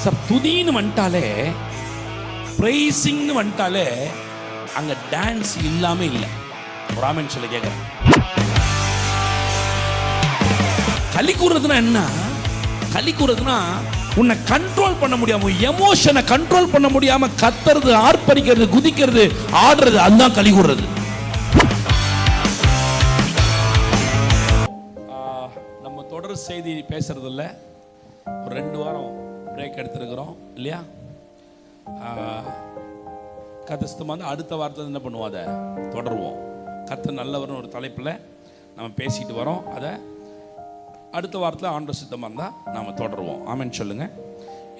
Sir துதின்னு வந்துட்டாலே, பிரைசிங்னு வந்துட்டாலே அங்க டான்ஸ் இல்லாம இல்லை. ஒரு ஆமென் சொல்ல கேட்கிறேன். களி கூறுறதுன்னா என்ன? களி கூறுறதுன்னா உன்னை கண்ட்ரோல் பண்ண முடியாம, எமோஷனை கண்ட்ரோல் பண்ண முடியாம கத்துறது, ஆர்ப்பரிக்கிறது, குதிக்கிறது, ஆடுறது, அதுதான் களி கூறுறது. நம்ம தொடர் செய்தி பேசுறது இல்லை, ஒரு 2 வாரம் பிரேக் எடுத்துருக்கிறோம் இல்லையா? கத்தஸ்தமாக வந்து அடுத்த வாரத்தில் என்ன பண்ணுவோம், அதை தொடருவோம். கர்த்தர் நல்லவர்னு ஒரு தலைப்பில் நம்ம பேசிட்டு வரோம். அதை அடுத்த வாரத்தில் ஆண்டவர் சித்தமாக இருந்தால் நாம் தொடருவோம். ஆமென் சொல்லுங்கள்.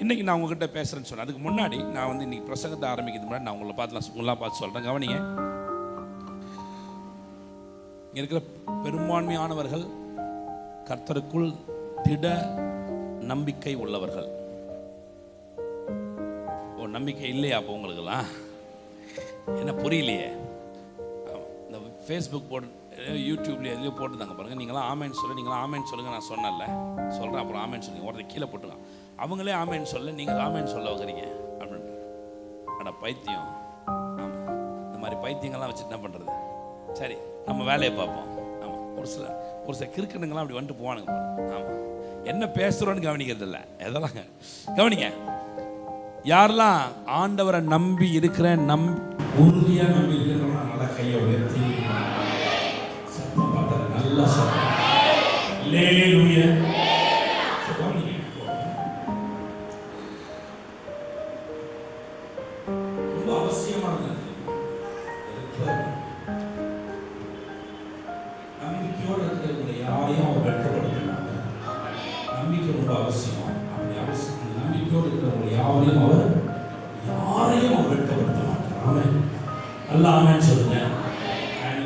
இன்றைக்கி நான் உங்ககிட்ட பேசுகிறேன்னு சொன்னேன். அதுக்கு முன்னாடி நான் வந்து இன்றைக்கி பிரசங்கத்தை ஆரம்பிக்கிறது முன்னாடி நான் உங்களாம் பார்த்து சொல்கிறேன். கவனிங்க. இங்கே இருக்கிற பெரும்பான்மையானவர்கள் கர்த்தருக்குள் திட நம்பிக்கை உள்ளவர்கள். ஓ, நம்பிக்கை இல்லையா அப்போ உங்களுக்கெல்லாம்? என்ன புரியலையே? இந்த ஃபேஸ்புக் போட்டு, யூடியூப்ல எதுலையோ போட்டுதாங்க பாருங்கள். நீங்களாம் ஆமேன்னு சொல்லு, நீங்களாம் ஆமேன்னு சொல்லுங்கள். நான் சொன்னேன்ல, சொல்கிறேன். அப்புறம் ஆமேன்னு சொல்லுங்க. ஒருத்தர் கீழே போட்டுருக்கான். அவங்களே ஆமேன்னு சொல்ல, நீங்கள் ஆமேன்னு சொல்ல வைக்கிறீங்க அப்படின்னு. அட பைத்தியம். ஆமாம், இந்த மாதிரி பைத்தியங்கள்லாம் வச்சுட்டு என்ன பண்ணுறது? சரி, நம்ம வேலையை பார்ப்போம். ஆமாம், ஒரு சில கிறுக்கணுங்களாம் அப்படி வந்துட்டு போவானுங்க. ஆமாம், என்ன பேசுகிறோன்னு கவனிக்கிறது இல்லை. எதெல்லாம் கவனிங்க. யாரெல்லாம் ஆண்டவரை நம்பி இருக்கிற, உறுதியாக நம்பி இருக்கிறவங்க நல்லா கையை உயர்த்தி சத்தம் பார்த்தா நல்லா சத்தம். அல்லேலூயா. ரொம்ப அவசியமானது. நம்பிக்கையோடு இருக்கிறவங்க யாரையும் அவர் வெட்கப்படுத்தினாங்க. நம்பிக்கை ரொம்ப அவசியம். அப்படி அவசியம். நம்பிக்கையோடு இருக்கிறவங்க யாரையும் அவர் வெட்கப்படுத்த மாட்டார். ஆமென். நல்லா ஆமென் சொல்லுங்க.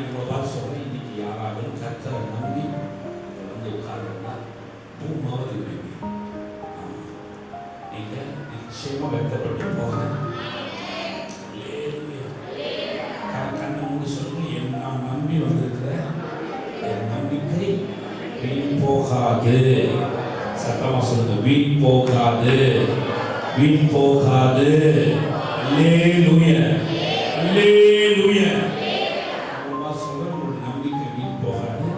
உங்களை பார்த்து சொல்றேன், இன்னைக்கு யாராவது கர்த்தரை நம்பி வந்து உட்கார்ந்தா பூமாவது நீங்க நிச்சயமா வெட்கப்பட்டு போக. கண்ணை மூடி சொல்லுங்க, நான் நம்பி வந்திருக்கிற என் நம்பிக்கை வீண் போகாது. சத்தமா சொல்லுங்க, வீண் போகாது, வீண் போகாது. அல்லேலூயா, அல்லேலூயா. சொல்றேன், உங்களுடைய நம்பிக்கை வீண் போகாது.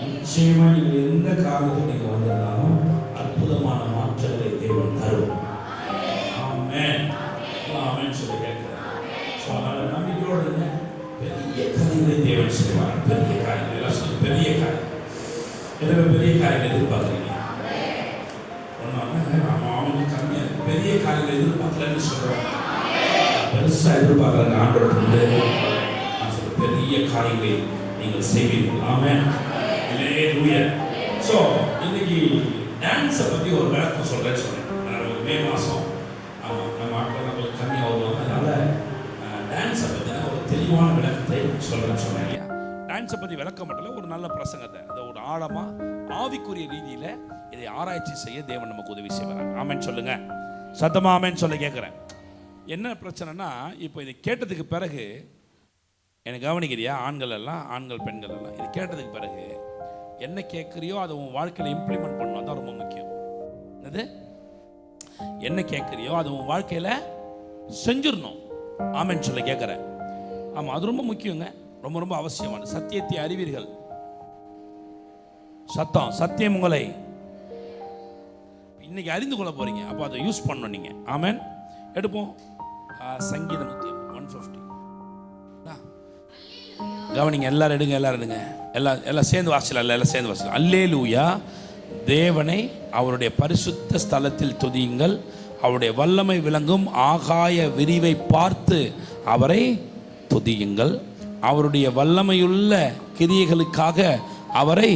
நிச்சயமா நீங்கள் எந்த காரணத்துக்கு நீங்க வந்திருந்தாலும் அற்புதமான மாற்றங்களை தேவன் தரும். ஆமென். ஆமென் சொல்லி கேட்கிறேன். அதனால நம்பிக்கையோடு பெரிய காரியங்களை தேவன் செய்வார். பெரிய காரியங்கள் எல்லாம் சொல்லி, பெரிய காரியம். எதற்கு பெரிய காரியங்கள் எதிர்பார்க்குறீங்க? அவனுக்கு கம்மியாக பெரிய காரியங்களை எதிர்பார்க்கலன்னு சொல்றாங்க. பெருசா எதிர்பார்க்கறாங்க. ஆண்டவர் வந்து நான் சொல்ற பெரிய காரியங்களை நீங்கள் செய்வீர்கள். ஆமென். அல்லேலூயா. ஸோ இன்னைக்கு டான்ஸை பற்றி ஒரு விளக்கம் சொல்கிறேன்னு சொன்னேன். மே மாதம் நம்ம ஆட்கள் கொஞ்சம் கம்மியாக வருவாங்க. அதனால் டான்ஸை பற்றின ஒரு தெளிவான விளக்கத்தை சொல்கிறேன்னு சொன்னேன் இல்லையா? டான்ஸை பற்றி விளக்கம் மட்டும் ஒரு நல்ல பிரசங்கத்தை, அதை ஒரு ஆழமாக ஆவிக்குரிய ரீதியில் இதை ஆராய்ச்சி செய்ய தேவன் நமக்கு உதவி செய்வார். ஆமென் சொல்லுங்க. சத்தமாக ஆமென் சொல்ல கேட்குறேன். என்ன பிரச்சனைனா, இப்போ இதை கேட்டதுக்கு பிறகு எனக்கு கவனிக்கிறியா? ஆண்கள் பெண்கள் எல்லாம் இது கேட்டதுக்கு பிறகு என்ன கேட்குறியோ அதை உன் வாழ்க்கையில் இம்ப்ளிமெண்ட் பண்ணணும். தான் ரொம்ப முக்கியம். என்னது? என்ன கேட்குறியோ அதை உன் வாழ்க்கையில் செஞ்சிடணும். ஆமென் சொல்ல கேட்குறேன். ஆமாம், அது ரொம்ப முக்கியங்க. ரொம்ப ரொம்ப அவசியமான. சத்தியத்தை அறிவீர்கள். சத்தியம் உங்களை இன்னைக்கு அறிந்து கொள்ள போறீங்க. அப்போ அதை யூஸ் பண்ணணும் நீங்க. ஆமென். எடுப்போம். சங்கீதம் 150. கவனிங்க. எல்லாரும் எடுங்க, எல்லாம் சேர்ந்து வாசிக்கலாம். எல்லாம் சேர்ந்து வாசிக்கலாம். அல்லேலூயா. தேவனை அவருடைய பரிசுத்த ஸ்தலத்தில் துதியுங்கள். அவருடைய வல்லமை விளங்கும் ஆகாய விரிவை பார்த்து அவரை துதியுங்கள். அவருடைய வல்லமையுள்ள கிரியைகளுக்காக அவரை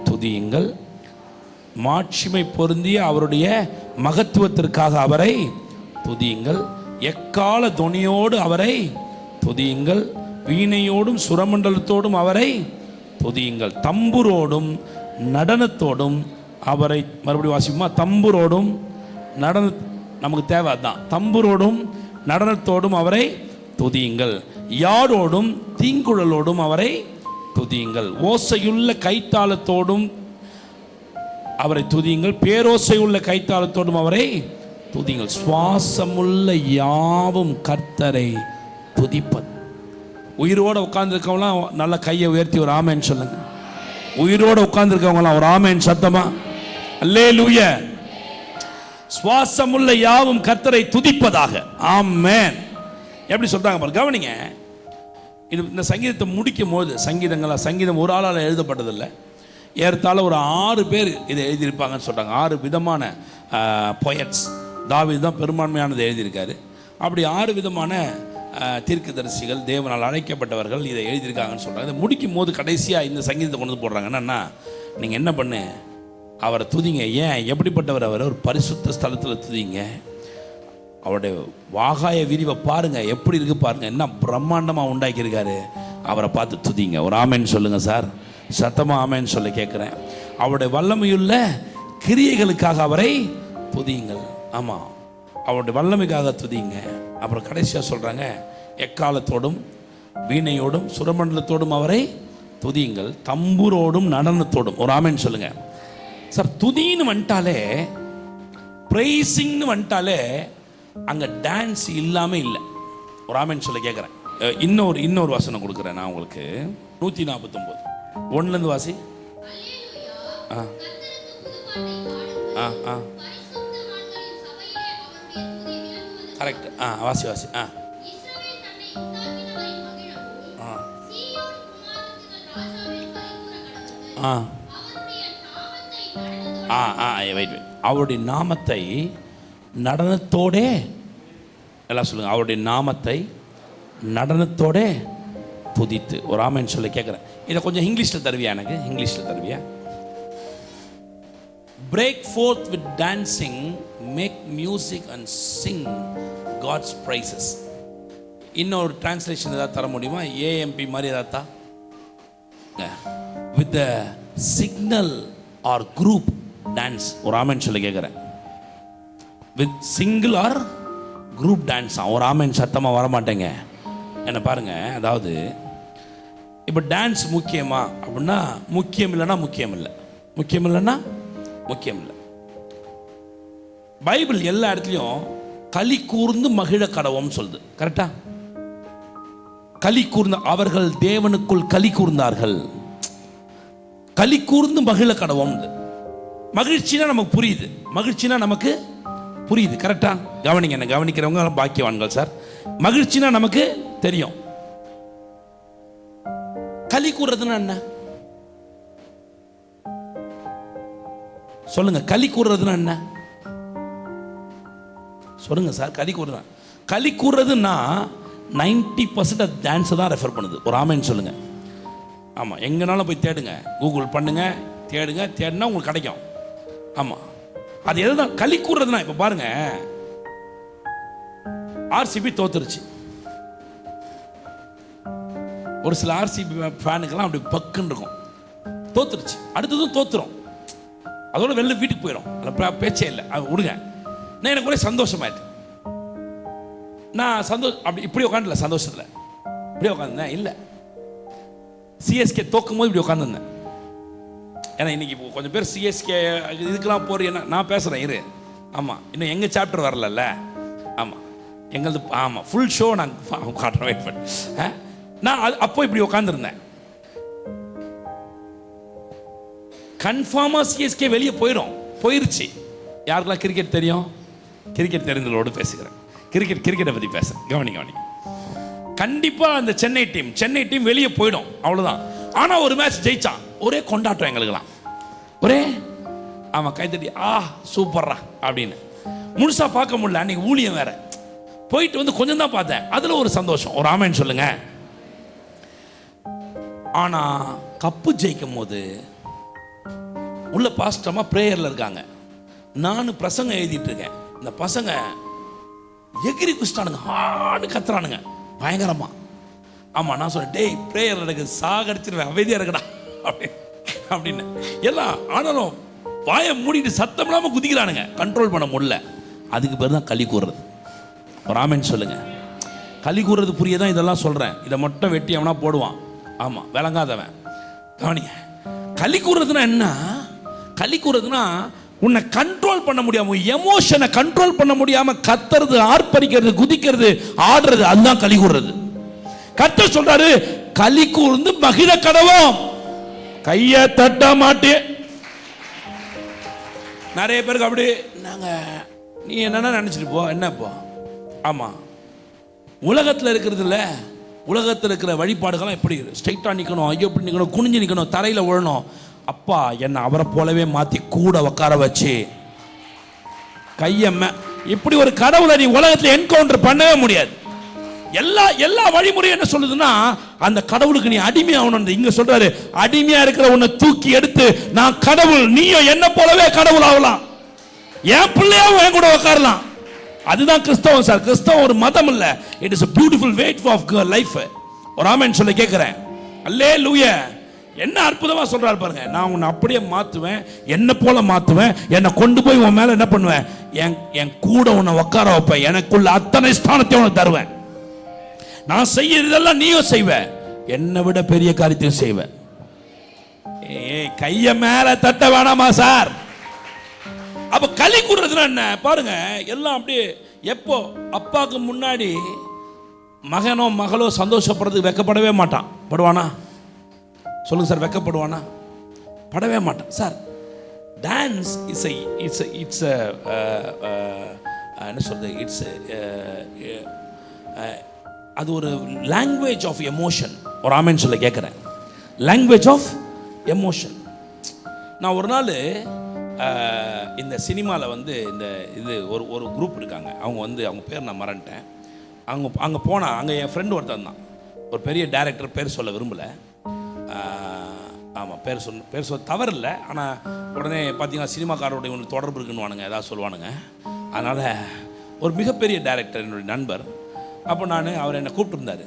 துதியுங்கள். மாட்சிமை பொருந்திய அவருடைய மகத்துவத்திற்காக அவரை துதியுங்கள். எக்கால தொனியோடு அவரை துதியுங்கள். வீணையோடும் சுரமண்டலத்தோடும் அவரை துதியுங்கள். தம்புரோடும் நடனத்தோடும் அவரை, மறுபடியும் வாசிப்போமா? தம்புரோடும் நடன, நமக்கு தேவை அதுதான். தம்புரோடும் நடனத்தோடும் அவரை துதியுங்கள். யாரோடும் தீங்குழலோடும் அவரை துதியுங்கள். ஓசையுள்ள கைத்தாளத்தோடும் அவரை துதியுங்கள். பேரோசையுள்ள கைத்தாளத்தோடும் அவரை துதிங்கள். சுவாசமுள்ள யாவும் கர்த்தரை துதிப்பது. உயிரோடு உட்கார்ந்துருக்கவங்களாம் நல்ல கையை உயர்த்தி ஒரு ஆமேன்னு சொல்லுங்க. உயிரோடு உட்கார்ந்துருக்கவங்களாம் ஒரு ஆமேன் சத்தமா. அல்லேலூயா. சுவாசமுள்ள யாவும் கர்த்தரை துதிப்பதாக. ஆமென். எப்படி சொல்றாங்க பாருங்க, கவனிங்க. இந்த சங்கீதத்தை முடிக்கும் போது, சங்கீதம் ஒரு ஆளால் எழுதப்பட்டதில்லை, ஏறத்தாழ ஒரு 6 பேர் இதை எழுதியிருப்பாங்கன்னு சொல்கிறாங்க. 6 விதமான பொயட்ஸ். தாவீது தான் பெரும்பான்மையானது எழுதியிருக்காரு. அப்படி 6 விதமான தீர்க்கதரிசிகள், தேவனால் அழைக்கப்பட்டவர்கள் இதை எழுதியிருக்காங்கன்னு சொல்கிறாங்க. இதை முடிக்கும் போது கடைசியாக இந்த சங்கீதத்தை கொண்டு போடுறாங்க. என்னன்னா, நீங்கள் என்ன பண்ணு, அவரை துதிங்க. ஏன், எப்படிப்பட்டவர் அவர்? ஒரு பரிசுத்த ஸ்தலத்தில் துதிங்க. அவருடைய வாகாய விரிவை பாருங்க, எப்படி இருக்கு பாருங்க, என்ன பிரம்மாண்டமாக உண்டாக்கியிருக்காரு. அவரை பார்த்து துதிங்க. ஒரு ஆமேன்னு சொல்லுங்க சார். சத்தமாக ஆமேன்னு சொல்ல கேட்குறேன். அவருடைய வல்லமையுள்ள கிரியைகளுக்காக அவரை துதியுங்கள். ஆமாம், அவருடைய வல்லமைக்காக துதிங்க. அப்புறம் கடைசியாக சொல்கிறாங்க, எக்காலத்தோடும் வீணையோடும் சுரமண்டலத்தோடும் அவரை துதியுங்கள், தம்பூரோடும் நடனத்தோடும். ஒரு ஆமேன்னு சொல்லுங்க சார். துதின்னு வந்துட்டாலே, பிரைசிங்னு வந்துட்டாலே அங்கே டான்ஸ் இல்லாமல் இல்லை. ஒரு ஆமேன்னு சொல்ல கேட்குறேன். இன்னொரு வசனம் கொடுக்குறேன் நான் உங்களுக்கு. 149 1 வாசி. கரெக்ட். வாசி. அவருடைய நாமத்தை நடனத்தோட, எல்லாம் சொல்லுங்க, அவருடைய நாமத்தை நடனத்தோட துதித்து. ஒரு ஆமேன்னு சொல்லி கேட்குறேன். இதை கொஞ்சம் இங்கிலீஷில் தருவியா? எனக்கு இங்கிலீஷில் தருவியா? Break forth with dancing, make music and sing God's praises. இன்னொரு டிரான்ஸ்லேஷன் ஏதாவது தர முடியுமா? ஏஎம்பி மாதிரி ஏதாவது? With the signal or group dance. ஒரு ஆமேன்னு சொல்லி கேட்குறேன். வித் சிங்கிள் ஆர் குரூப் டான்ஸா? ஒரு ஆமேன் சத்தமாக வரமாட்டேங்க. என்ன பாருங்க, அதாவது இப்போ டான்ஸ் முக்கியமா அப்படின்னா முக்கியம் இல்லைன்னா முக்கியம் இல்லை, முக்கியம் இல்லைன்னா முக்கியம் இல்லை. பைபிள் எல்லா இடத்துலையும் களி கூர்ந்து மகிழ கடவோம்னு சொல்லுது. கரெக்டா? களி கூர்ந்த, அவர்கள் தேவனுக்குள் களி கூர்ந்தார்கள். களி கூர்ந்து மகிழ கடவோம். மகிழ்ச்சினா நமக்கு புரியுது, மகிழ்ச்சினா நமக்கு புரியுது. கரெக்டா? கவனிங்க, என்ன கவனிக்கிறவங்க பாக்கியவான்கள் சார். மகிழ்ச்சினா நமக்கு தெரியும். களி கூறுறதுன்னா என்ன சொல்லுங்க? களி கூறுறதுன்னா என்ன சொல்லுங்க சார்? களி கூறுறதுன்னா 90% டான்ஸ் தான் ரெஃபர் பண்ணுது. ஒரு ஆமேன்னு சொல்லுங்க. ஆமாம், எங்கனாலும் போய் தேடுங்க, கூகுள் பண்ணுங்க, தேடுனா உங்களுக்கு கிடைக்கும். ஆமாம், அது எதுதான் களி கூறுறதுனா. இப்போ பாருங்க, ஆர்சிபி தோத்துருச்சு. ஒரு சில ஆர்சிபி ஃபேனுக்கெல்லாம் அப்படி பக்குன்னு இருக்கும். தோத்துருச்சு, அடுத்ததும் தோத்துரும், அதோட வெளில வீட்டுக்கு போயிடும், அதில் பேச்சே இல்லை. அது விடுங்க. நான் எனக்கு ஒரே சந்தோஷமாயிட்டு, நான் அப்படி இப்படி உட்காந்துல சந்தோஷத்தில் இப்படி உட்காந்துருந்தேன். இல்லை, சிஎஸ்கே தோக்கும் போது இப்படி உட்காந்துருந்தேன். ஏன்னா இன்னைக்கு இப்போ கொஞ்சம் பேர் சிஎஸ்கே இதுக்கெல்லாம் போறீங்கன்னா நான் பேசுகிறேன் இரு. ஆமாம், இன்னும் எங்கள் சாப்டர் வரலல்ல. ஆமாம், எங்களது ஆமாம் ஃபுல் ஷோ நாங்கள் காட்டுறோம். வெயிட் பண்ணி நான் அப்போ இப்படி உட்காந்துருந்தேன். கன்ஃபார்மாக சிஎஸ்கே வெளியே போயிருச்சு. யாருக்கெல்லாம் கிரிக்கெட் தெரியும்? கிரிக்கெட் தெரிந்தவங்களோடு பேசுகிறேன். கிரிக்கெட்டை பற்றி பேசுகிறேன். கவனிங்க. கண்டிப்பாக அந்த சென்னை டீம் வெளியே போயிடும், அவ்வளோதான். ஆனால் ஒரு மேட்ச் ஜெயிச்சான், ஒரே கொண்டாட்டம் எங்களுக்கெல்லாம். ஒரே ஆமாம் கைத்தட்டி, சூப்பர்ரா அப்படின்னு. முழுசாக பார்க்க முடியல, அன்னைக்கு ஊழியம் வேற, போயிட்டு வந்து கொஞ்சம் தான் பார்த்தேன். அதில் ஒரு சந்தோஷம். ஒரு ஆமேன்னு சொல்லுங்க. ஆனால் கப்பு ஜெயிக்கும் போது உள்ள பாஸ்டமா பிரேயரில் இருக்காங்க, நான் பிரசங்கம் எழுதிட்டு இருக்கேன். இந்த பசங்க எகிரி குஸ்டானுங்க, ஆடு கத்துறானுங்க பயங்கரமா. ஆமாம், நான் சொன்னேன், டேய் பிரேயர் நடக்குது, சாகடிச்சிருவேன், அமைதியாக இருக்கடா அப்படின்னு எல்லாம். ஆனாலும் வாயை மூடிட்டு சத்தம் இல்லாமல் குதிக்கிறானுங்க, கண்ட்ரோல் பண்ண முடியல. அதுக்கு பேர் தான் களி கூறுறது. ஒரு ஆமேன்னு சொல்லுங்க. களி கூறுறது புரியதான் இதெல்லாம் சொல்கிறேன். இதை மட்டும் வெட்டி அவனா போடுவான். ஆமாம், விளங்காதவன். கவனிங்க, களி கூறுறதுனா என்ன? களி கூறுறதுனா உன்னை கண்ட்ரோல் பண்ண முடியாம, எமோஷனை கண்ட்ரோல் பண்ண முடியாம கத்துறது, ஆர்ப்பரிக்கிறது, குதிக்கிறது, ஆடுறது, அதுதான் களி கூறுறது. கர்த்தர் சொல்றாரு, களி கூர்ந்து மகிழ கடவோம். கையை தட்ட மாட்டேன். நிறைய பேருக்கு அப்படி, நாங்க நீ என்னன்னா நினைச்சிட்டு போ, என்னப்பா. ஆமா, உலகத்தில் இருக்கிறது இல்ல, உலகத்தில் இருக்கிற வழிபாடுகள்லாம் எப்படி ஸ்ட்ரைட்டா நிற்கணும், ஐயோ இப்படி நிற்கணும், குனிஞ்சு நிற்கணும், தரையில் விழணும். அப்பா என்னை அவரை போலவே மாற்றி கூட உட்கார வச்சு கையம்ம, இப்படி ஒரு கடவுளை நீ உலகத்தில் என்கவுண்டர் பண்ணவே முடியாது. எல்லா வழிமுறையும் என்ன சொல்லுதுன்னா, அந்த கடவுளுக்கு நீ அடிமையாகணும். இங்க சொல்றாரு, அடிமையா இருக்கிற உன்னை தூக்கி எடுத்து நான் கடவுள், நீயும் என்ன போலவே கடவுள் ஆகலாம், என் பிள்ளையாவும் என் கூட உட்காரலாம். அதுதான் கிறிஸ்தவம் சார். கிறிஸ்தவம் ஒரு மதம் இல்ல, it is a beautiful way of life. ஒரு ஆமென் சொல்ல கேட்கிறேன். அல்லேலூயா. என்ன அற்புதமா சொல்றாரு பாருங்க. நான் உன்னை அப்படியே மாத்துவேன், என்ன போல மாத்துவேன், என்னை கொண்டு போய் உன் மேல என்ன பண்ணுவேன், என் கூட உன்னை உட்கார வைப்பேன், எனக்குள்ள அத்தனை ஸ்தானத்தை உனக்கு தருவேன். நான் செய்யறதெல்லாம் நீயும் செய்வ, என்னை விட பெரிய காரியத்தையும் செய்வ. கைய மேல தட்ட வேணாமா சார்? அப்ப களி கூறுறதுனா என்ன பாருங்க. எல்லாம் அப்படியே, எப்போ அப்பாவுக்கு முன்னாடி மகனோ மகளோ சந்தோஷப்படுறதுக்கு வெக்கப்படவே மாட்டான். படுவானா? சொல்லுங்க சார், வெக்கப்படுவானா? படவே மாட்டான் சார். டான்ஸ் இட்ஸ் என்ன சொல்றது, அது ஒரு லாங்குவேஜ் ஆஃப் எமோஷன். ஒரு ஆமென் சொல்ல கேட்குறேன். Language of emotion. நான் ஒரு நாள் இந்த சினிமாவில் வந்து இது ஒரு குரூப் இருக்காங்க. அவங்க பேர் நான் மறந்துட்டேன். அங்கே போனால் அங்கே என் ஃப்ரெண்டு ஒருத்தன் தான், ஒரு பெரிய டைரக்டர், பேர் சொல்ல விரும்பலை. ஆமாம், பேர் சொல்ல தவறு இல்லை. ஆனால் உடனே பார்த்தீங்கன்னா சினிமாக்காரோடைய ஒன்று தொடர்பு இருக்குன்னு ஏதாவது சொல்லுவானுங்க. அதனால் ஒரு மிகப்பெரிய டைரக்டர், என்னுடைய நண்பர். அப்போ அவர் என்னை கூப்பிட்டுருந்தார்.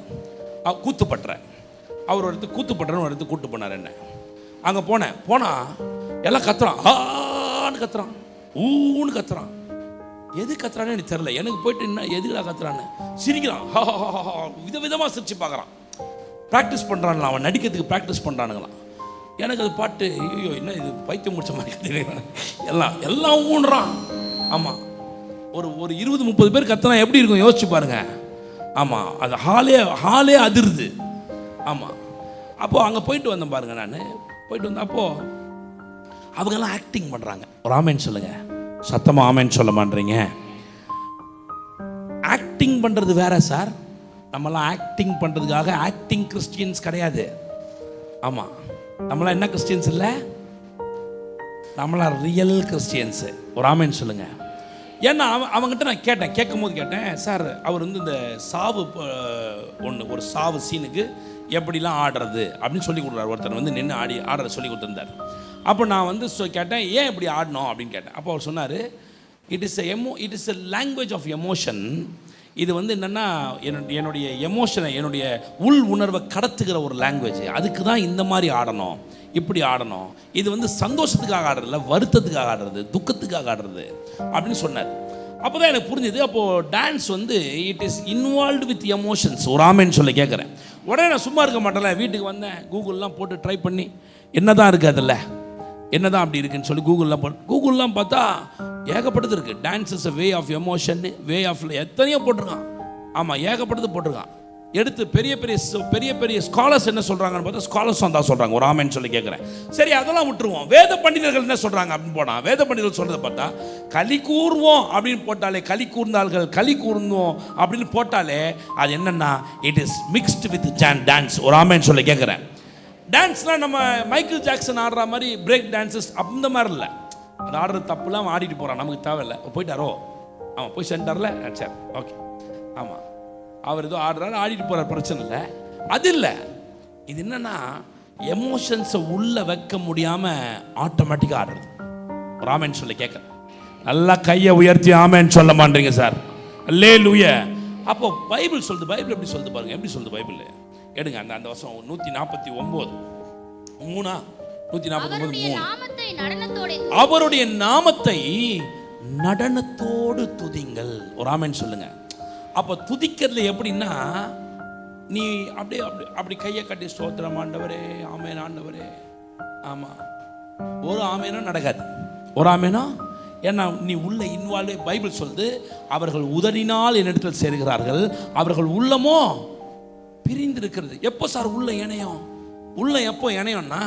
கூத்துப்பட்டுறேன், அவர் ஒரு இடத்துக்கு கூத்துப்பட்டுறேன்னு ஒரு இடத்துக்கு கூப்பிட்டு போனார் என்ன. அங்கே போனால் எல்லாம் கத்துறான், ஆன்னு கத்துறான், ஊன்னு கத்துறான். எது கத்துறான்னு எனக்கு தெரில. எனக்கு போயிட்டு என்ன எதுக்குடா கத்துறான்னு சிரிக்கிறான், விதவிதமாக சிரிச்சு பார்க்குறான். ப்ராக்டிஸ் பண்ணுறான்லாம், அவன் நடிக்கிறதுக்கு ப்ராக்டிஸ் பண்ணுறானுங்களாம். எனக்கு அது பாட்டு, ஐயோ என்ன இது பைத்தியம் முடிச்ச மாதிரி கத்துறேன். எல்லாம் ஊன்றான். ஆமாம், ஒரு 20-30 பேர் கத்துனா எப்படி இருக்கும் யோசிச்சு பாருங்க. ஆமாம், அது ஹாலே அதிருது. ஆமாம், அப்போது அங்கே போயிட்டு வந்தேன் பாருங்க. நான் போயிட்டு வந்தேன். அப்போது அவங்கெல்லாம் ஆக்டிங் பண்ணுறாங்க. ஒரு ஆமென் சொல்லுங்க. சத்தமாக ஆமென் சொல்ல மாட்டீங்க. ஆக்டிங் பண்ணுறது வேற சார். நம்மளாம் ஆக்டிங் பண்ணுறதுக்காக ஆக்டிங் கிறிஸ்டியன்ஸ் கிடையாது. ஆமாம், நம்மளாம் என்ன கிறிஸ்டியன்ஸ் இல்லை, நம்மளாம் ரியல் கிறிஸ்டியன்ஸு. ஒரு ஆமென் சொல்லுங்க. ஏன்னா அவங்ககிட்ட நான் கேட்கும்போது சார், அவர் வந்து இந்த சாவு ஒரு சாவு சீனுக்கு எப்படிலாம் ஆடுறது அப்படின்னு சொல்லி கொடுக்குறாரு. ஒருத்தர் வந்து நின்று ஆடுறத சொல்லி கொடுத்துருந்தார். அப்போ நான் வந்து கேட்டேன், ஏன் இப்படி ஆடணும் அப்படின்னு கேட்டேன். அப்போ அவர் சொன்னார், it is a language of emotion. இது வந்து என்னென்னா என்னுடைய எமோஷனை, என்னுடைய உள் உணர்வை கடத்துகிற ஒரு லாங்குவேஜ். அதுக்கு தான் இந்த மாதிரி ஆடணும், இப்படி ஆடணும். இது வந்து சந்தோஷத்துக்காக ஆடுறதில்ல, வருத்தத்துக்காக ஆடுறது, துக்கத்துக்காக ஆடுறது அப்படின்னு சொன்னார். அப்போ தான் எனக்கு புரிஞ்சுது. அப்போது டான்ஸ் வந்து it is involved with emotions. ஒரு ஆமென் சொல்ல கேட்குறேன். உடனே நான் சும்மா இருக்க மாட்டேன்ல, வீட்டுக்கு வந்தேன், கூகுள்லாம் போட்டு ட்ரை பண்ணி என்ன தான் இருக்குது அதில், என்ன தான் அப்படி இருக்குன்னு சொல்லி கூகுள்லாம் பார்த்தா ஏகப்பட்டது இருக்குது. Dance is a way of emotion, way of எத்தனையோ போட்டிருக்கான். ஆமாம், ஏகப்பட்டது போட்டிருக்கான். எடுத்து பெரிய பெரிய ஸ்காலர்ஸ் என்ன சொல்கிறாங்கன்னு பார்த்தா ஸ்காலர்ஸ் தான் சொல்கிறாங்க. ஒரு ஆமென் சொல்லி கேட்குறேன். சரி, அதெல்லாம் விட்டுருவோம். வேத பண்டிதர்கள் என்ன சொல்கிறாங்க அப்படின்னு போனால், வேத பண்டிதர்கள் சொல்கிறத பார்த்தா களி கூர்வோம் அப்படின்னு போட்டாலே, களி கூர்ந்தாள்கள் களி கூர்ந்தோம் அப்படின்னு போட்டாலே அது என்னென்னா it is mixed with dance. ஒரு ஆமென் சொல்லி கேட்குறேன். டான்ஸ்லாம் நம்ம மைக்கேல் ஜாக்சன் ஆடுற மாதிரி பிரேக் டான்ஸஸ் அந்த மாதிரி இல்லை. அது ஆடுறது தப்புலாம் ஆடிட்டு போகிறான், நமக்கு தேவையில்லை. போயிட்டாரோ, ஆமாம் போய் சென்டரில் சரி ஓகே, ஆமாம் அவர் ஏதோ ஆடுறாரு, ஆடிட்டு போகிற பிரச்சனை இல்லை. அது இல்லை. இது என்னன்னா எமோஷன்ஸை உள்ளே வைக்க முடியாமல் ஆட்டோமேட்டிக்காக ஆடுறது. ஒரு ஆமென் சொல்ல கேட்குறேன். நல்லா கையை உயர்த்தி ஆமென் சொல்ல மாட்டீங்க சார். அல்லேலூயா. அப்போ பைபிள் சொல்லுது. பைபிள் எப்படி சொல்லுது பாருங்க, எப்படி சொல்லுது பைபிள். எடுங்க அந்த வருஷம் 149 அவருடைய நாமத்தை நடனத்தோடு துதிங்கள். ஒரு ஆமென் சொல்லுங்க. அப்போ துதிக்கிறதுல எப்படின்னா, நீ அப்படி கையை கட்டி ஸ்தோத்திரம் ஆண்டவரே, ஆமென் ஆண்டவரே. ஆமாம், ஒரு ஆமெனும் நடக்காது. ஒரு ஆமேனா? ஏன்னா நீ உள்ள இன்வால்வ், பைபிள் சொல்லுது அவர்கள் உதறினால் என்னிடத்தில் சேருகிறார்கள், அவர்கள் உள்ளமோ பிரிந்திருக்கிறது. எப்போ சார் உள்ள இணையம்? உள்ள எப்போ இணையம்னா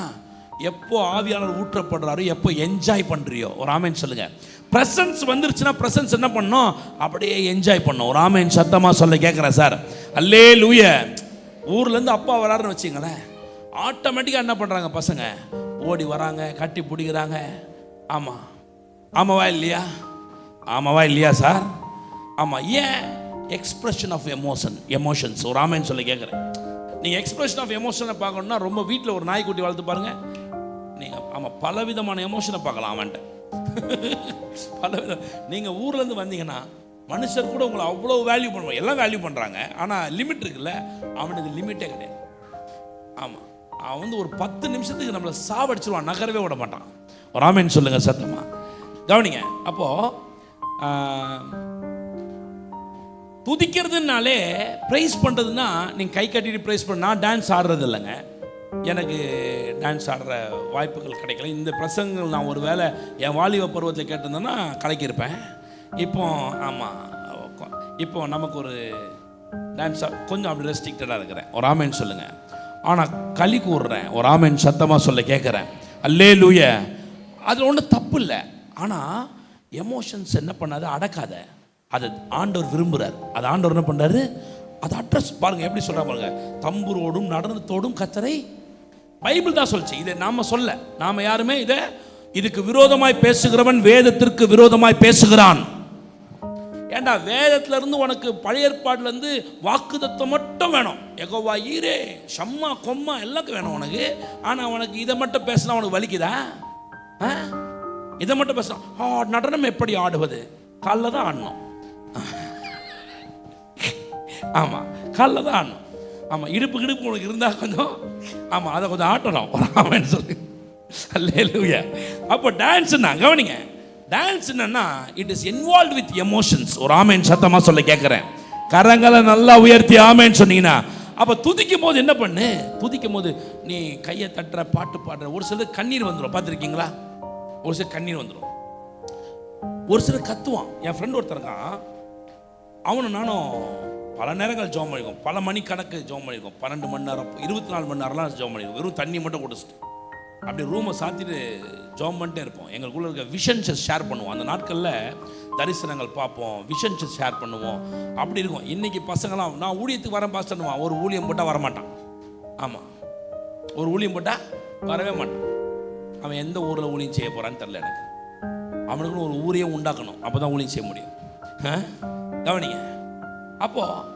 எப்போ ஆவியானவர் ஊற்றப்படுறாரோ, எப்போ என்ஜாய் பண்றியோ. ஒரு ஆமேன் சொல்லுங்க. பிரசன்ஸ் வந்துருச்சுன்னா பிரசன்ஸ் என்ன பண்ணோம்? அப்படியே என்ஜாய் பண்ணோம். ஒரு ஆமேன் சத்தமா சொல்ல கேட்குறேன் சார். அல்லேலூயா. ஊர்லேருந்து அப்பா வராருன்னு வச்சுங்களேன், ஆட்டோமேட்டிக்காக என்ன பண்ணுறாங்க பசங்க? ஓடி வராங்க, கட்டி பிடிக்கிறாங்க. ஆமாம், ஆமாவா இல்லையா? ஆமாவா இல்லையா சார்? ஆமாம். ஏன்? Expression of emotions. ஒரு ஆமேன்னு சொல்லி கேட்குறேன். நீங்கள் எக்ஸ்பிரஷன் ஆஃப் எமோஷனை பார்க்கணுன்னா ரொம்ப வீட்டில் ஒரு நாய்க்குட்டி வளர்த்து பாருங்கள் நீங்கள். ஆமாம், பலவிதமான எமோஷனை பார்க்கலாம் அவன்கிட்ட. பலவிதம். நீங்கள் ஊர்லேருந்து வந்தீங்கன்னா மனுஷர் கூட உங்களை அவ்வளோ வேல்யூ பண்ணுவாங்க. எல்லாம் வேல்யூ பண்ணுறாங்க, ஆனால் லிமிட் இருக்குல்ல, அவனுக்கு லிமிட்டே கிடையாது. ஆமாம், அவன் வந்து ஒரு 10 நிமிஷத்துக்கு நம்மளை சாவடிச்சிருவான், நகரவே விட மாட்டான். ஒரு ஆமேன்னு சொல்லுங்கள் சத்தமாக. கவனிங்க. அப்போ துதிக்கிறதுனாலே ப்ரைஸ் பண்ணுறதுன்னா நீங்கள் கை கட்டிட்டு ப்ரைஸ் பண்ண. நான் டான்ஸ் ஆடுறது இல்லைங்க, எனக்கு டான்ஸ் ஆடுற வாய்ப்புகள் கிடைக்கல. இந்த பிரசங்கங்கள் நான் ஒரு வேளை என் வாலிப பருவத்தில் கேட்டிருந்தேன்னா கலக்கியிருப்பேன். இப்போ ஆமாம், இப்போ நமக்கு ஒரு டான்ஸ் கொஞ்சம் அப்படி ரெஸ்ட்ரிக்டடாக இருக்கிறேன். ஒரு ஆமேன்னு சொல்லுங்கள். ஆனால் களி கூறுறேன். ஒரு ஆமேன் சத்தமாக சொல்ல கேட்குறேன். அல்லேலூயா. அதில் ஒன்றும் தப்பு இல்லை. ஆனால் எமோஷன்ஸ் என்ன பண்ணாது? அடக்காத. அது ஆண்டவர் விரும்புகிறார். அது ஆண்டவர் என்ன பண்ணுறாரு? அது அட்ரஸ் பாருங்கள் எப்படி சொல்கிறா பாருங்க. தம்புரோடும் நடனத்தோடும் கர்த்தரை, பைபிள் தான் சொல்லிச்சு. இதை நாம் சொல்ல, நாம் யாருமே இதுக்கு விரோதமாய் பேசுகிறவன் வேதத்திற்கு விரோதமாய் பேசுகிறான். ஏண்டா வேதத்திலிருந்து உனக்கு பழைய ஏற்பாடுலேருந்து வாக்குத்தத்தம் மட்டும் வேணும். யெகோவா ஈரே, ஷம்மா கொம்மா எல்லாத்துக்கும் வேணும் உனக்கு. ஆனால் உனக்கு இதை மட்டும் பேசினா உனக்கு வலிக்குதா? இதை மட்டும் பேசலாம். நடனம் எப்படி ஆடுவது? காலில் தான் ஆடணும். ஆமாம், காலில் தான் ஆடணும். ஆமாம், இடுப்பு உனக்கு இருந்தால் கொஞ்சம், ஆமாம், அதை கொஞ்சம் ஆட்டணும். ஆமான்னு சொல்லி. அல்லேலூயா. அப்போ டான்ஸ்னா கவனிங்க, டான்ஸ் என்னன்னா it is involve with emotions. ஒரு ஆமேன் சத்தமாக சொல்ல கேட்குறேன். கரங்களை நல்லா உயர்த்தி ஆமேன்னு சொன்னீங்கன்னா, அப்போ துதிக்கும் போது என்ன பண்ணு? துதிக்கும் போது நீ கையை தட்டுற, பாட்டு பாடுற, ஒரு சிலர் கண்ணீர் வந்துடும். பார்த்துருக்கீங்களா? ஒரு சிலர் கண்ணீர் வந்துடும், ஒரு சிலர் கத்துவான். என் ஃப்ரெண்ட் ஒருத்தருக்கான், அவனும் நானும் பல நேரங்கள் ஜோம் பண்ணியிருக்கோம், பல மணிக்கணக்கு ஜோம் பண்ணியிருக்கோம், 12 மணி நேரம் 24 மணி நேரம்லாம் ஜோம் பண்ணியிருக்கோம். வெறும் தண்ணி மட்டும் குடிச்சிட்டு அப்படி ரூமை சாத்திட்டு ஜோம் பண்ணிட்டே இருப்போம். எங்களுக்குள்ள இருக்க விஷன்ஸை ஷேர் பண்ணுவோம். அந்த நாட்களில் தரிசனங்கள் பார்ப்போம், விஷன்ஸை ஷேர் பண்ணுவோம். அப்படி இருக்கும். இன்றைக்கி பசங்களாம் நான் ஊழியத்துக்கு வரேன் பாஸ்டர்னுவான், ஒரு ஊழியம் போட்டால் வரமாட்டான். ஆமாம், ஒரு ஊழியம் போட்டால் வரவே மாட்டான். அவன் எந்த ஊரில் ஊழியம் செய்ய போகிறான்னு தெரில எனக்கு. அவனுக்குன்னு ஒரு ஊரையே உண்டாக்கணும், அப்போ தான் ஊழியம் செய்ய முடியும். கவனிங்க. அப்போது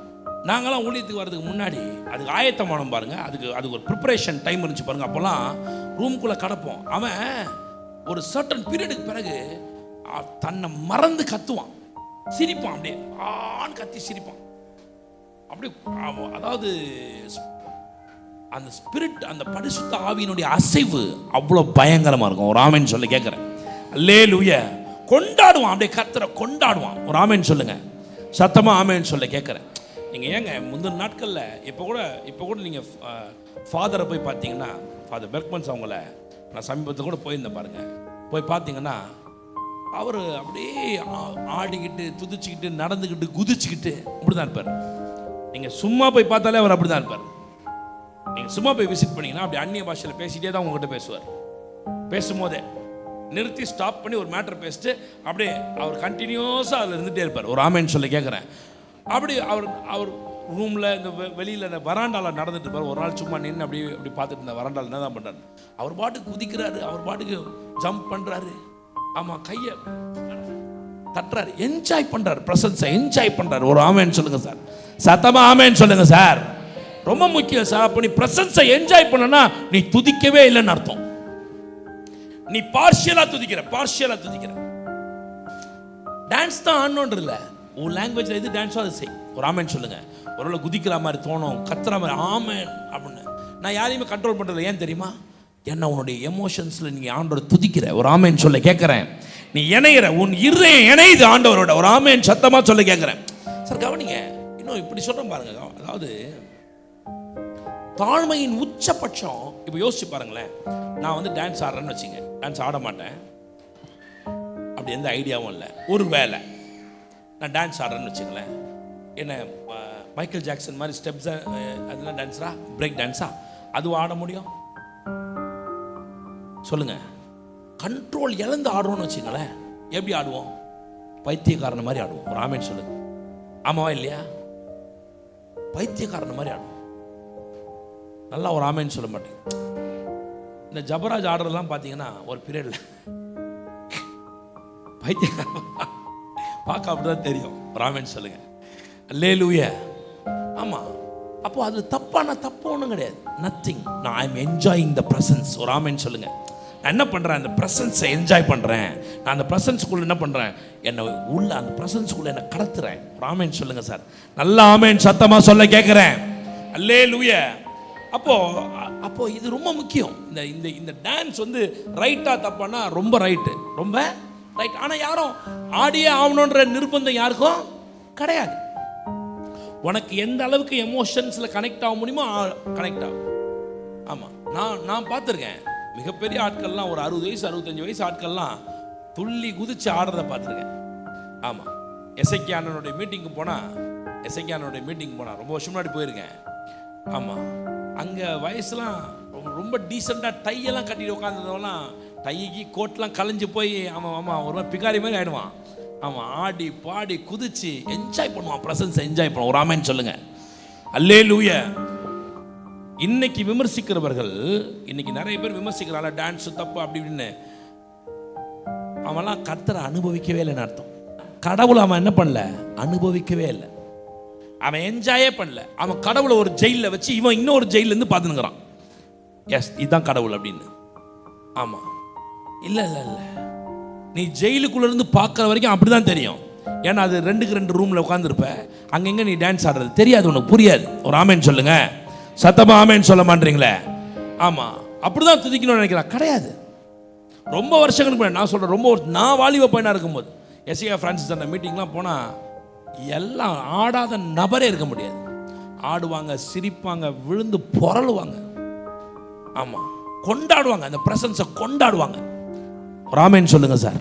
நாங்களாம் ஊழியத்துக்கு வர்றதுக்கு முன்னாடி அதுக்கு ஆயத்தமானம் பாருங்கள். அதுக்கு ஒரு ப்ரிப்பரேஷன் டைம் இருந்துச்சு பாருங்கள். அப்போல்லாம் ரூம்குள்ளே கடப்போம். அவன் ஒரு சர்டன் பீரியடுக்கு பிறகு தன்னை மறந்து கத்துவான், சிரிப்பான். அப்படியே ஆண் கத்தி சிரிப்பான். அப்படி அதாவது அந்த ஸ்பிரிட், அந்த பரிசுத்த ஆவியினுடைய அசைவு அவ்வளோ பயங்கரமாக இருக்கும். ஒரு ஆமேன்னு சொல்லி கேட்குறேன். அல்லேலூயா. கொண்டாடுவான், அப்படியே கர்த்தரை கொண்டாடுவான். ஒரு ஆமேன்னு சொல்லுங்க சத்தமாக. ஆமேன்னு சொல்ல கேட்குறேன். நீங்கள் ஏங்க முந்தின நாட்களில் இப்போ கூட நீங்கள் ஃபாதரை போய் பார்த்தீங்கன்னா, ஃபாதர் பெர்க்மன்ஸ் அவங்கள நான் சமீபத்தில் கூட போயிருந்தேன் பாருங்கள். போய் பார்த்தீங்கன்னா அவர் அப்படியே ஆடிக்கிட்டு துதிச்சுக்கிட்டு நடந்துக்கிட்டு குதிச்சுக்கிட்டு இப்படி தான் இருப்பார். நீங்கள் சும்மா போய் பார்த்தாலே அவர் அப்படி தான் இருப்பார். நீங்கள் சும்மா போய் விசிட் பண்ணிங்கன்னா அப்படி அந்நிய பாஷையில் பேசிகிட்டே தான் உங்கள்கிட்ட பேசுவார். பேசும்போதே நிறுத்தி ஸ்டாப் பண்ணி ஒரு மேட்டர் பேசிட்டு அப்படியே அவர் கண்டினியூஸாக அதில் இருந்துகிட்டே இருப்பார். ஒரு ஆமேன்னு சொல்லி கேட்குறேன். அப்படி அவர் ரூமில் இந்த வெளியில் இந்த வராண்டாவில் நடந்துட்டு இருப்பார். ஒரு நாள் சும்மா நின்று அப்படி பார்த்துட்டு இருந்த வராண்டாவில் என்ன தான் பண்ணுறாரு? அவர் பாட்டுக்கு குதிக்கிறாரு, அவர் பாட்டுக்கு ஜம்ப் பண்ணுறாரு. ஆமாம், கையை தட்டுறாரு, என்ஜாய் பண்ணுறாரு, பிரசன்ஸை என்ஜாய் பண்ணுறாரு. ஒரு ஆமேன்னு சொல்லுங்கள் சார், சத்தமாக ஆமேன்னு சொல்லுங்கள் சார். ரொம்ப முக்கியம் சார். அப்போ நீ பிரசன்ஸை என்ஜாய் பண்ணனா நீ துதிக்கவே இல்லைன்னு அர்த்தம். நீ பார்ஷியலாக துதிக்கிற. டான்ஸ் தான் ஆடணுன்ற இல்லை, உன் லாங்குவேஜில் எது டான்ஸோ அதை செய். ஒரு ஆமேன்னு சொல்லுங்கள். ஒருவேளை குதிக்கிற மாதிரி தோணும், கத்துற மாதிரி ஆமேன் அப்படின்னு. நான் யாரையுமே கண்ட்ரோல் பண்ணுறது ஏன் தெரியுமா? என்ன உன்னுடைய எமோஷன்ஸில் நீங்கள் ஆண்டவரை துதிக்கிற. ஒரு ஆமேன்னு சொல்ல கேட்குறேன். நீ இணைகிற, உன் இருதயம் இணையுது ஆண்டவரோட. ஒரு ஆமேன் சத்தமாக சொல்ல கேட்குறேன் சார். கவனிங்க, இன்னும் இப்படி சொல்கிறேன் பாருங்க. அதாவது தாழ்மையின் உச்சபட்சம். இப்போ யோசிச்சு பாருங்களேன், நான் வந்து டான்ஸ் ஆடுறேன்னு வச்சுங்க, டான்ஸ் ஆட மாட்டேன். அப்படி எந்த ஐடியாவும் இல்லை. ஒரு வேலை நான் டான்ஸ் ஆடுறேன்னு வச்சுங்களேன், என்ன மைக்கேல் ஜாக்சன் மாதிரி ஸ்டெப்ஸை அதெல்லாம் டான்ஸரா, பிரேக் டான்ஸா அதுவும் ஆட முடியும்? சொல்லுங்க. கண்ட்ரோல் இழந்து ஆடுறோம்னு வச்சுங்களேன், எப்படி ஆடுவோம்? பைத்தியக்காரன மாதிரி ஆடுவோம். ஒரு ஆமேன் சொல்லுங்க. ஆமாவா இல்லையா? பைத்தியக்காரன மாதிரி ஆடுவோம். நல்லா ஒரு ஆமேன் சொல்ல மாட்டேங்க. இந்த ஜபராஜ் ஆடுறதுலாம் பார்த்தீங்கன்னா ஒரு பீரியட்ல பைத்தியக்காரன் பார்க்க அப்படிதான் தெரியும். ஒரு ஆமேன் சொல்லுங்க. அல்லேலூயா. ஆமா. அப்போ அது தப்பு ஒன்றும் கிடையாது. நத்திங். நான் I am enjoying the presence. ஒரு ஆமேன் சொல்லுங்க. நான் என்ன பண்ணுறேன், அந்த ப்ரெசன்ஸை என்ஜாய் பண்ணுறேன். நான் அந்த ப்ரெசன்ஸ்குள்ளே என்ன பண்ணுறேன், என்னை உள்ள அந்த ப்ரெசன்ஸ்குள்ளே என்னை கடத்துறேன். ஒரு ஆமேன் சொல்லுங்க சார். நல்ல ஆமேன் சத்தமாக சொல்ல கேட்குறேன். அல்லேலூயா. அப்போ இது ரொம்ப முக்கியம். இந்த டான்ஸ் வந்து ரைட்டா தப்பானா ரொம்ப ரைட்டு, ரொம்ப ரைட். ஆனால் யாரும் ஆடியே ஆகணுன்ற நிர்பந்தம் யாருக்கும் கிடையாது. உனக்கு எந்த அளவுக்கு எமோஷன்ஸில் கனெக்ட் ஆக முடியுமோ கனெக்ட் ஆகும். ஆமாம், நான் பார்த்துருக்கேன். மிகப்பெரிய ஆட்கள்லாம் ஒரு 60 வயசு 65 வயசு ஆட்கள்லாம் துள்ளி குதிச்சு ஆடுறத பார்த்துருக்கேன். ஆமாம், எசைக்கியானனுடைய மீட்டிங்கு போனால் ரொம்ப வருஷம் முன்னாடி போயிருக்கேன். ஆமாம், அங்கே வயசுலாம் ரொம்ப டீசெண்டாக டையெல்லாம் கட்டிட்டு உட்காந்துருந்தவங்களாம் டைக்கு கோட்லாம் கலைஞ்சு போய் ஆமாம் ஒரு மாதிரி பிகாரி மாதிரி ஆகிடுவான். ஆமாம், ஆடி பாடி குதிச்சு என்ஜாய் பண்ணுவான், ப்ரெசன்ஸை என்ஜாய் பண்ணுவான். ஒரு ஆமேன் சொல்லுங்க. அல்லேலூயா. இன்னைக்கு விமர்சிக்கிறவர்கள், இன்னைக்கு நிறைய பேர் விமர்சிக்கிறாங்க டான்ஸ் தப்பு அப்படி இப்படின்னு. அவன்லாம் கர்த்தரை அனுபவிக்கவே இல்லைன்னு அர்த்தம். கடவுளை அவன் என்ன பண்ணல, அனுபவிக்கவே இல்லை. அவன் என்ஜாயே பண்ணல. அவன் கடவுளை ஒரு ஜெயிலில் வச்சு இவன் இன்னொரு ஜெயிலேருந்து பார்த்துனுங்கிறான். எஸ், இதுதான் கடவுள் அப்படின்னு. ஆமாம், இல்லை இல்லை இல்லை, நீ ஜெயிலுக்குள்ள இருந்து பார்க்குற வரைக்கும் அப்படி தான் தெரியும். ஏன்னா அது 2 ரூமில் உட்காந்துருப்ப, அங்கங்கே நீ டான்ஸ் ஆடுறது தெரியாது, உனக்கு புரியாது. ஒரு ஆமேன் சொல்லுங்க. சத்தமா ஆமேன் சொல்ல மாட்டீங்களே? ஆமாம், அப்படிதான் துதிக்கணும்னு நினைக்கிறான். கிடையாது. ரொம்ப வருஷங்களுக்கு முன்னாடி நான் சொல்கிறேன், நான் வாலிப பையனாக இருக்கும்போது எஸ்ஐயா ஃப்ரான்சிஸ் அந்த மீட்டிங்லாம் போனால் எல்லாம் ஆடாத நபரே இருக்க முடியாது. ஆடுவாங்க, சிரிப்பாங்க, விழுந்து புரளுவாங்க. ஆமாம், கொண்டாடுவாங்க, அந்த பிரசன்ஸை கொண்டாடுவாங்க. ஒரு ஆமேன் சொல்லுங்க சார்.